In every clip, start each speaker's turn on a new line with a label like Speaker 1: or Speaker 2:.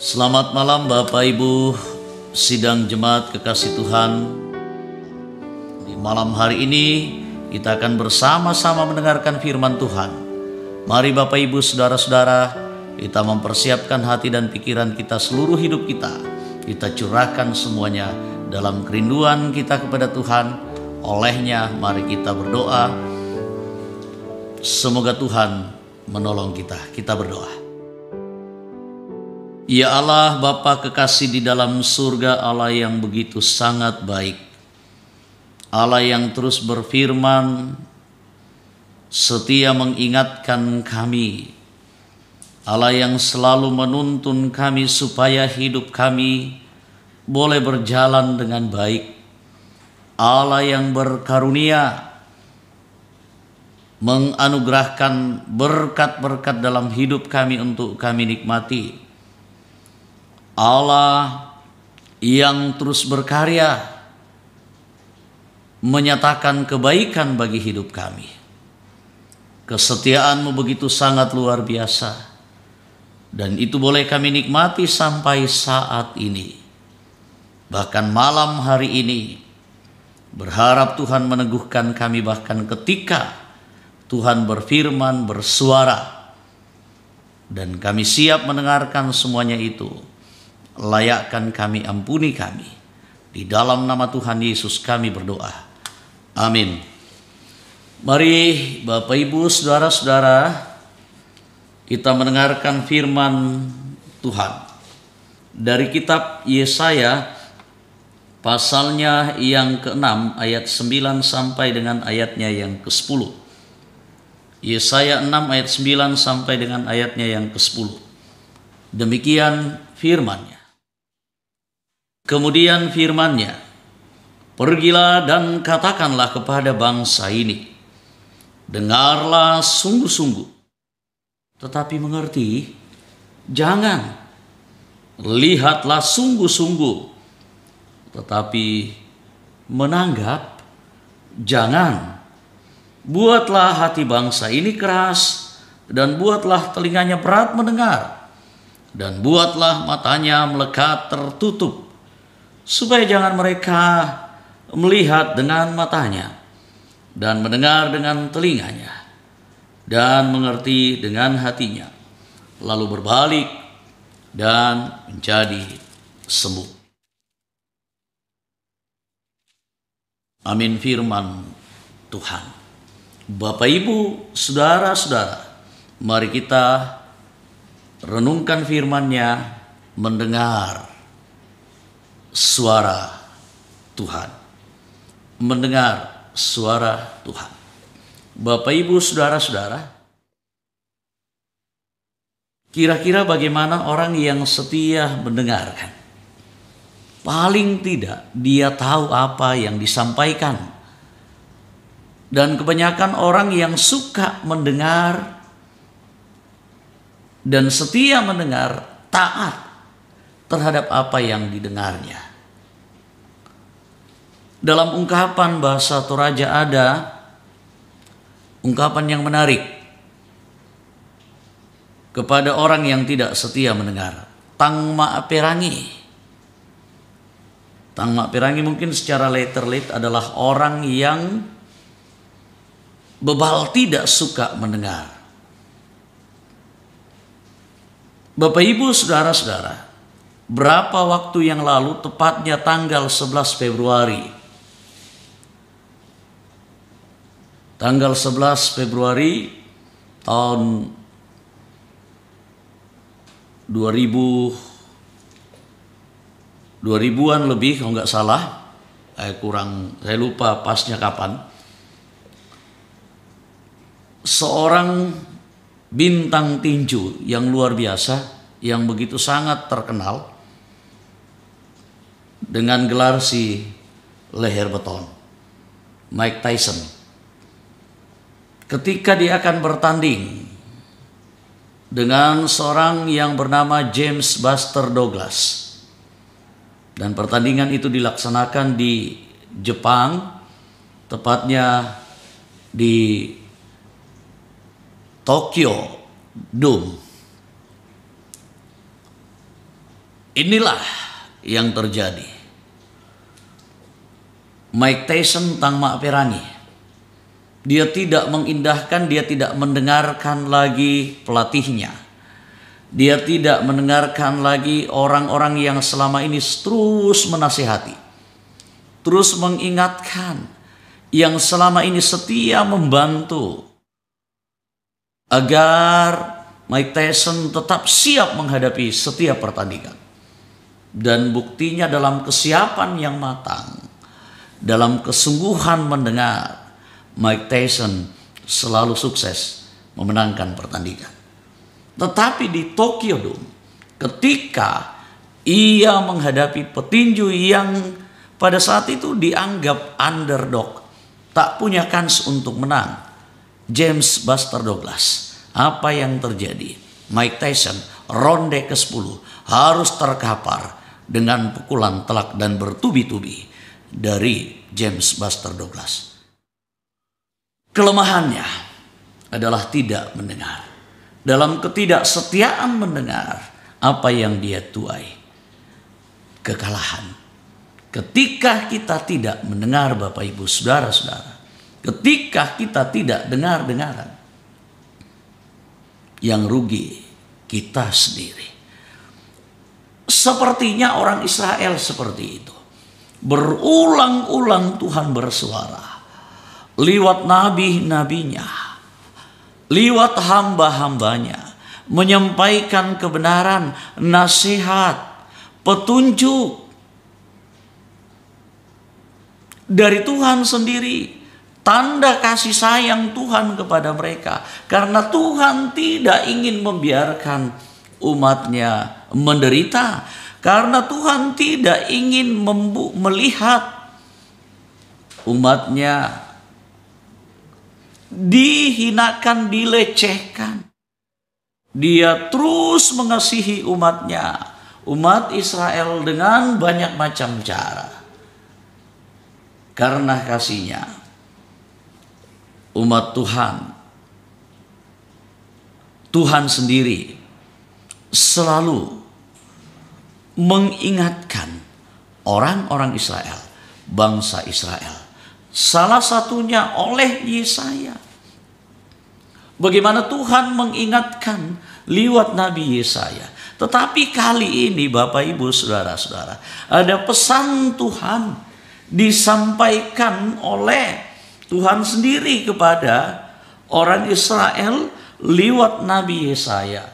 Speaker 1: Selamat malam Bapak Ibu sidang jemaat kekasih Tuhan. Di malam hari ini kita akan bersama-sama mendengarkan firman Tuhan. Mari Bapak Ibu saudara-saudara, kita mempersiapkan hati dan pikiran kita, seluruh hidup kita. Kita curahkan semuanya dalam kerinduan kita kepada Tuhan. Olehnya mari kita berdoa. Semoga Tuhan menolong kita. Kita berdoa. Ya Allah, Bapa kekasih di dalam surga, Allah yang begitu sangat baik, Allah yang terus berfirman, setia mengingatkan kami, Allah yang selalu menuntun kami supaya hidup kami boleh berjalan dengan baik, Allah yang berkarunia menganugerahkan berkat-berkat dalam hidup kami untuk kami nikmati, Allah yang terus berkarya menyatakan kebaikan bagi hidup kami. Kesetiaan-Mu begitu sangat luar biasa, dan itu boleh kami nikmati sampai saat ini. Bahkan malam hari ini berharap Tuhan meneguhkan kami, bahkan ketika Tuhan berfirman, bersuara, dan kami siap mendengarkan semuanya itu. Layakkan kami, ampuni kami. Di dalam nama Tuhan Yesus kami berdoa. Amin. Mari Bapak Ibu saudara-saudara, kita mendengarkan firman Tuhan dari kitab Yesaya pasalnya yang ke-6 ayat 9 sampai dengan ayatnya yang ke-10. Yesaya 6 ayat 9 sampai dengan ayatnya yang ke-10. Demikian firman-Nya. Kemudian firman-Nya, pergilah dan katakanlah kepada bangsa ini, dengarlah sungguh-sungguh, tetapi mengerti jangan, lihatlah sungguh-sungguh, tetapi menanggap jangan. Buatlah hati bangsa ini keras, dan buatlah telinganya berat mendengar, dan buatlah matanya melekat tertutup, supaya jangan mereka melihat dengan matanya, dan mendengar dengan telinganya, dan mengerti dengan hatinya, lalu berbalik dan menjadi sembuh. Amin firman Tuhan. Bapak Ibu saudara-saudara, mari kita renungkan firman-Nya, mendengar suara Tuhan. Mendengar suara Tuhan. Bapak Ibu saudara-saudara, kira-kira bagaimana orang yang setia mendengarkan? Paling tidak dia tahu apa yang disampaikan. Dan kebanyakan orang yang suka mendengar dan setia mendengar, taat terhadap apa yang didengarnya. Dalam ungkapan bahasa Toraja ada ungkapan yang menarik kepada orang yang tidak setia mendengar. Tang maaperangi. Tang maaperangi mungkin secara letterlet adalah orang yang bebal tidak suka mendengar. Bapak Ibu saudara-saudara, berapa waktu yang lalu, tepatnya tanggal 11 Februari. Tanggal 11 Februari tahun 2000-an lebih kalau nggak salah. Saya lupa pasnya kapan. Seorang bintang tinju yang luar biasa, yang begitu sangat terkenal dengan gelar si leher beton, Mike Tyson, ketika dia akan bertanding dengan seorang yang bernama James Buster Douglas, dan pertandingan itu dilaksanakan di Jepang, tepatnya di Tokyo Dome. Inilah yang terjadi. Mike Tyson tang maaperani. Dia tidak mengindahkan, dia tidak mendengarkan lagi pelatihnya. Dia tidak mendengarkan lagi orang-orang yang selama ini terus menasihati, terus mengingatkan, yang selama ini setia membantu agar Mike Tyson tetap siap menghadapi setiap pertandingan. Dan buktinya dalam kesiapan yang matang, dalam kesungguhan mendengar, Mike Tyson selalu sukses memenangkan pertandingan. Tetapi di Tokyo Dome, ketika ia menghadapi petinju yang pada saat itu dianggap underdog, tak punya kans untuk menang, James Buster Douglas, apa yang terjadi? Mike Tyson ronde ke-10 harus terkapar dengan pukulan telak dan bertubi-tubi dari James Buster Douglas. Kelemahannya adalah tidak mendengar. Dalam ketidaksetiaan mendengar apa yang dia tuai, kekalahan. Ketika kita tidak mendengar, Bapak Ibu Saudara-saudara, ketika kita tidak dengar-dengaran, yang rugi kita sendiri. Sepertinya orang Israel seperti itu. Berulang-ulang Tuhan bersuara lewat nabi-nabinya, lewat hamba-hambanya, menyampaikan kebenaran, nasihat, petunjuk dari Tuhan sendiri. Tanda kasih sayang Tuhan kepada mereka. Karena Tuhan tidak ingin membiarkan umatnya menderita. Karena Tuhan tidak ingin melihat umatnya dihinakan, dilecehkan. Dia terus mengasihi umatnya, umat Israel, dengan banyak macam cara. Karena kasihnya, umat Tuhan sendiri selalu mengingatkan orang-orang Israel, bangsa Israel. Salah satunya oleh Yesaya. Bagaimana Tuhan mengingatkan lewat Nabi Yesaya. Tetapi kali ini Bapak Ibu Saudara-saudara, ada pesan Tuhan disampaikan oleh Tuhan sendiri kepada orang Israel lewat Nabi Yesaya.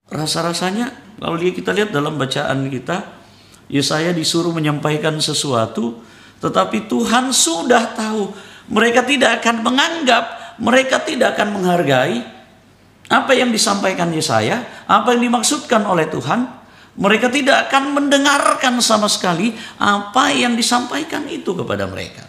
Speaker 1: Rasa-rasanya kalau kita lihat dalam bacaan kita, Yesaya disuruh menyampaikan sesuatu, tetapi Tuhan sudah tahu. Mereka tidak akan menganggap, mereka tidak akan menghargai apa yang disampaikan Yesaya, apa yang dimaksudkan oleh Tuhan. Mereka tidak akan mendengarkan sama sekali apa yang disampaikan itu kepada mereka.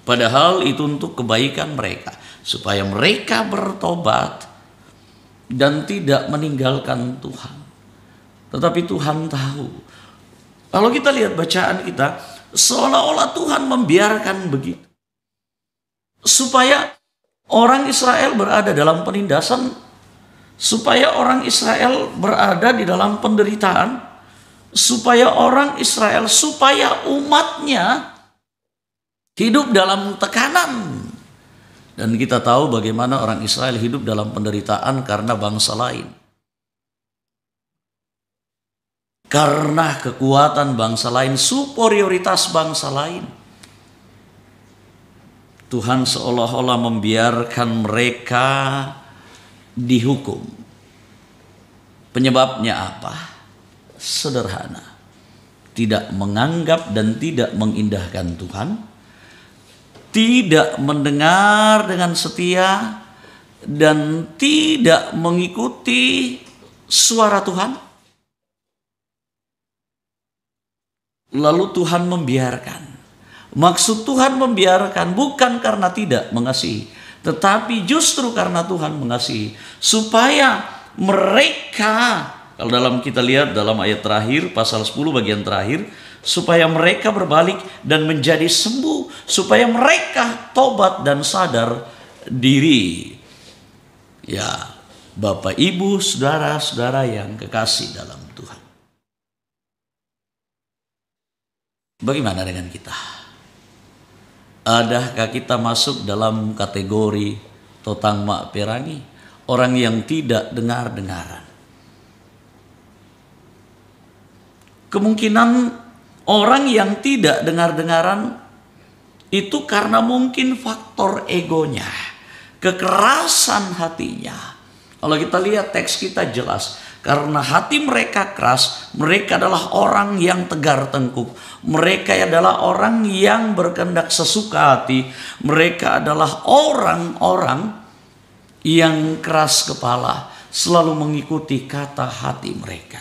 Speaker 1: Padahal itu untuk kebaikan mereka, supaya mereka bertobat dan tidak meninggalkan Tuhan. Tetapi Tuhan tahu. Kalau kita lihat bacaan kita, seolah-olah Tuhan membiarkan begitu, supaya orang Israel berada dalam penindasan, supaya orang Israel berada di dalam penderitaan, supaya orang Israel, supaya umatnya hidup dalam tekanan. Dan kita tahu bagaimana orang Israel hidup dalam penderitaan karena bangsa lain. Karena kekuatan bangsa lain, superioritas bangsa lain. Tuhan seolah-olah membiarkan mereka dihukum. Penyebabnya apa? Sederhana. Tidak menganggap dan tidak mengindahkan Tuhan. Tidak mendengar dengan setia dan tidak mengikuti suara Tuhan. Lalu Tuhan membiarkan. Maksud Tuhan membiarkan bukan karena tidak mengasihi, tetapi justru karena Tuhan mengasihi, supaya mereka, kalau dalam kita lihat dalam ayat terakhir, pasal 10 bagian terakhir, supaya mereka berbalik dan menjadi sembuh, supaya mereka tobat dan sadar diri. Ya, Bapak, Ibu, saudara-saudara yang kekasih dalam Tuhan. Bagaimana dengan kita? Adakah kita masuk dalam kategori totang mak perangi, orang yang tidak dengar-dengaran? Kemungkinan orang yang tidak dengar-dengaran itu karena mungkin faktor egonya, kekerasan hatinya. Kalau kita lihat teks kita jelas, karena hati mereka keras, mereka adalah orang yang tegar tengkuk. Mereka adalah orang yang berkehendak sesuka hati. Mereka adalah orang-orang yang keras kepala, selalu mengikuti kata hati mereka,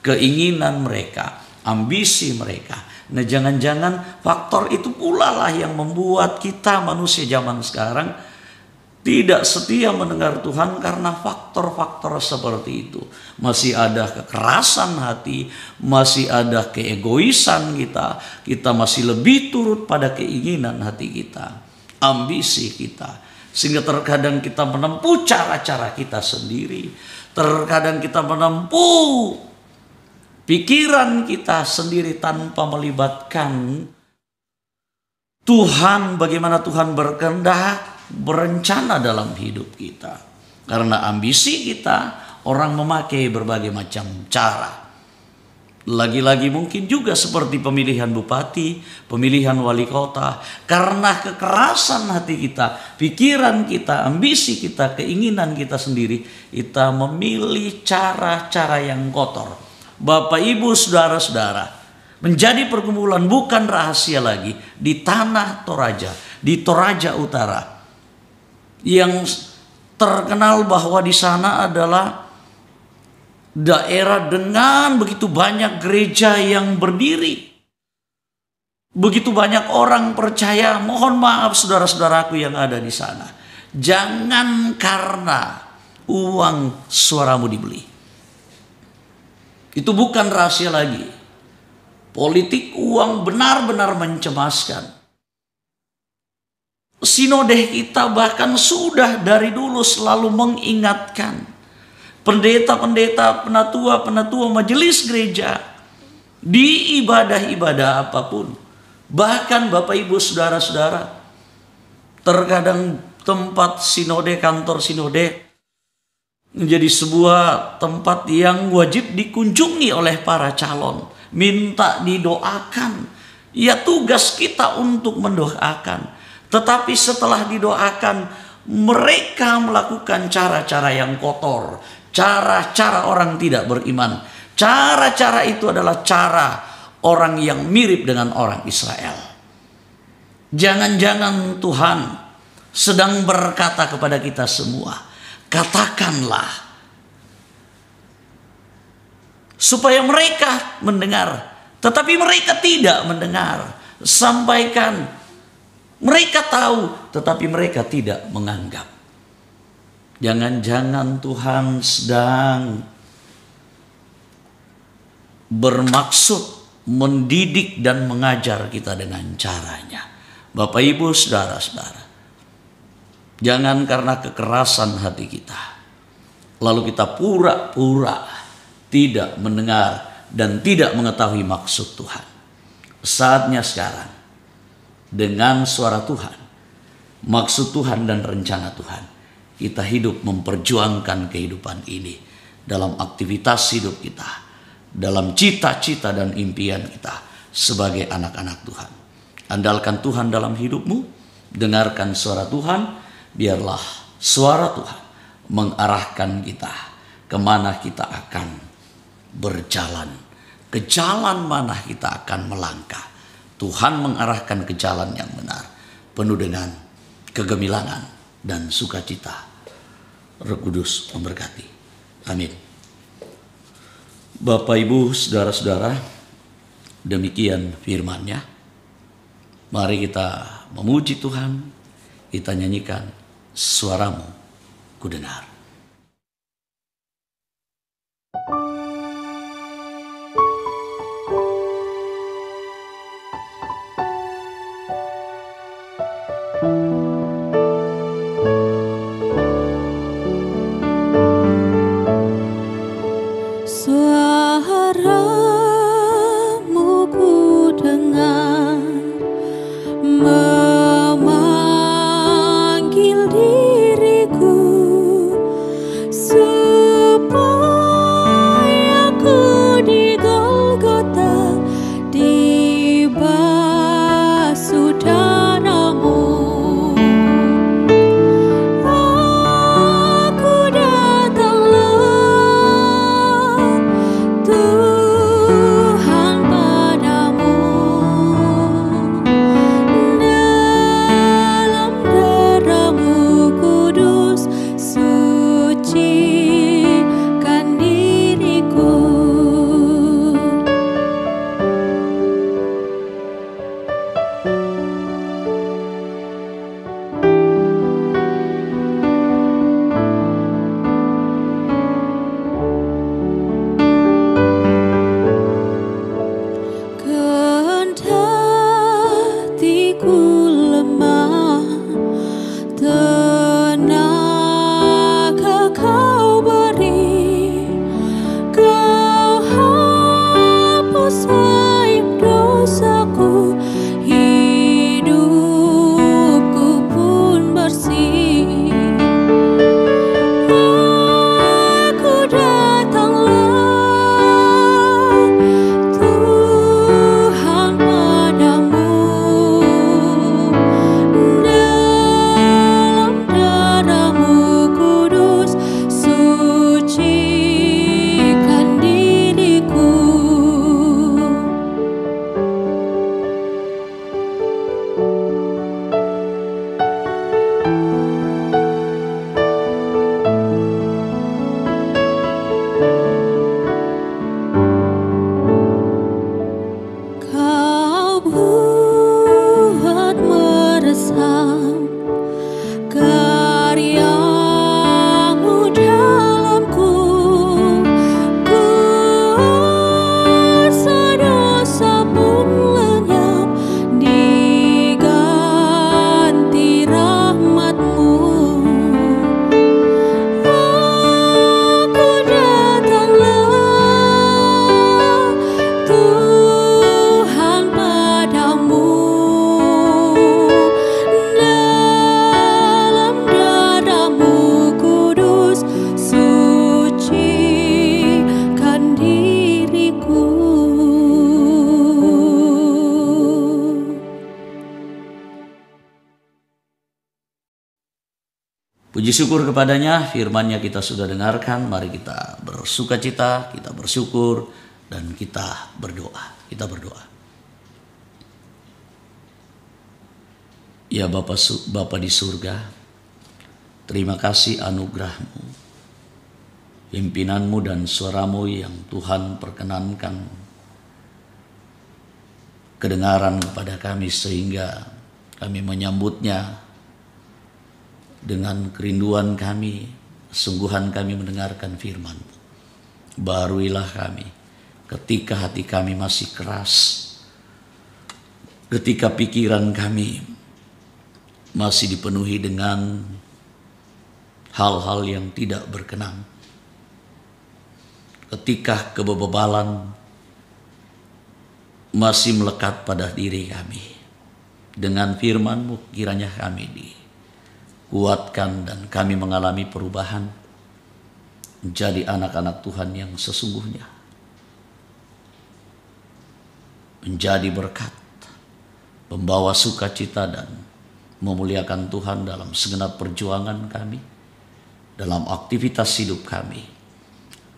Speaker 1: keinginan mereka, ambisi mereka. Nah, jangan-jangan faktor itu pula lah yang membuat kita manusia zaman sekarang tidak setia mendengar Tuhan, karena faktor-faktor seperti itu. Masih ada kekerasan hati, masih ada keegoisan kita. Kita masih lebih turut pada keinginan hati kita, ambisi kita. Sehingga terkadang kita menempuh cara-cara kita sendiri. Terkadang kita menempuh pikiran kita sendiri tanpa melibatkan Tuhan, bagaimana Tuhan berkehendak, berencana dalam hidup kita. Karena ambisi kita, orang memakai berbagai macam cara. Lagi-lagi mungkin juga seperti pemilihan bupati, pemilihan wali kota. Karena kekerasan hati kita, pikiran kita, ambisi kita, keinginan kita sendiri, kita memilih cara-cara yang kotor. Bapak, Ibu, saudara-saudara, menjadi pergumulan bukan rahasia lagi di tanah Toraja, di Toraja Utara, yang terkenal bahwa di sana adalah daerah dengan begitu banyak gereja yang berdiri. Begitu banyak orang percaya. Mohon maaf saudara-saudaraku yang ada di sana. Jangan karena uang suaramu dibeli. Itu bukan rahasia lagi. Politik uang benar-benar mencemaskan. Sinode kita bahkan sudah dari dulu selalu mengingatkan pendeta-pendeta, penatua-penatua majelis gereja di ibadah-ibadah apapun. Bahkan Bapak, Ibu, saudara-saudara, terkadang tempat sinode, kantor sinode menjadi sebuah tempat yang wajib dikunjungi oleh para calon, minta didoakan. Ya, tugas kita untuk mendoakan. Tetapi setelah didoakan, mereka melakukan cara-cara yang kotor, cara-cara orang tidak beriman. Cara-cara itu adalah cara orang yang mirip dengan orang Israel. Jangan-jangan Tuhan sedang berkata kepada kita semua, katakanlah supaya mereka mendengar, tetapi mereka tidak mendengar. Sampaikan, mereka tahu, tetapi mereka tidak menganggap. Jangan-jangan Tuhan sedang bermaksud mendidik dan mengajar kita dengan caranya. Bapak, Ibu, saudara-saudara, jangan karena kekerasan hati kita, lalu kita pura-pura tidak mendengar dan tidak mengetahui maksud Tuhan. Saatnya sekarang, dengan suara Tuhan, maksud Tuhan dan rencana Tuhan, kita hidup memperjuangkan kehidupan ini dalam aktivitas hidup kita, dalam cita-cita dan impian kita sebagai anak-anak Tuhan. Andalkan Tuhan dalam hidupmu, dengarkan suara Tuhan, biarlah suara Tuhan mengarahkan kita kemana kita akan berjalan, ke jalan mana kita akan melangkah. Tuhan mengarahkan ke jalan yang benar, penuh dengan kegemilangan dan sukacita. Roh Kudus memberkati. Amin. Bapak, Ibu, saudara-saudara, demikian firman-Nya. Mari kita memuji Tuhan, kita nyanyikan suaramu kudengar. Puji syukur kepadanya, firman-Nya kita sudah dengarkan. Mari kita bersukacita, kita bersyukur, dan kita berdoa. Kita berdoa. Ya Bapa di surga, terima kasih anugerah-Mu, pimpinan-Mu dan suara-Mu yang Tuhan perkenankan kedengaran kepada kami sehingga kami menyambutnya dengan kerinduan kami, sungguhan kami mendengarkan firman-Mu. Baharuilah kami ketika hati kami masih keras, ketika pikiran kami masih dipenuhi dengan hal-hal yang tidak berkenan, ketika kebebalan masih melekat pada diri kami. Dengan firman-Mu kiranya kami dikuatkan dan kami mengalami perubahan menjadi anak-anak Tuhan yang sesungguhnya, menjadi berkat, membawa sukacita dan memuliakan Tuhan dalam segenap perjuangan kami, dalam aktivitas hidup kami,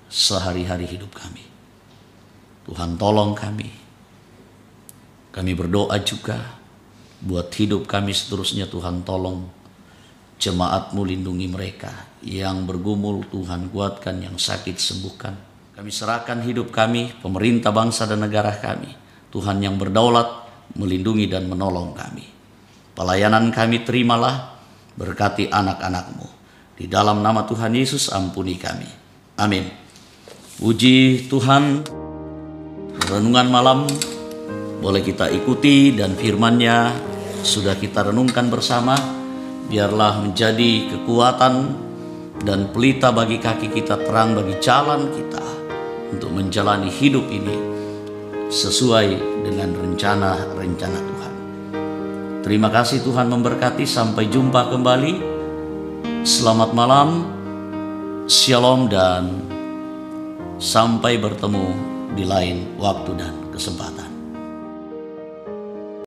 Speaker 1: sehari-hari hidup kami. Tuhan tolong kami. Kami berdoa juga buat hidup kami seterusnya. Tuhan tolong jemaat-Mu, lindungi mereka yang bergumul. Tuhan kuatkan, yang sakit sembuhkan. Kami serahkan hidup kami, pemerintah bangsa dan negara kami. Tuhan yang berdaulat melindungi dan menolong kami. Pelayanan kami terimalah, berkati anak-anak-Mu. Di dalam nama Tuhan Yesus ampuni kami. Amin. Puji Tuhan, renungan malam boleh kita ikuti dan firman-Nya sudah kita renungkan bersama. Biarlah menjadi kekuatan dan pelita bagi kaki kita, terang bagi jalan kita untuk menjalani hidup ini sesuai dengan rencana-rencana Tuhan. Terima kasih, Tuhan memberkati. Sampai jumpa kembali. Selamat malam, shalom, dan sampai bertemu di lain waktu dan kesempatan.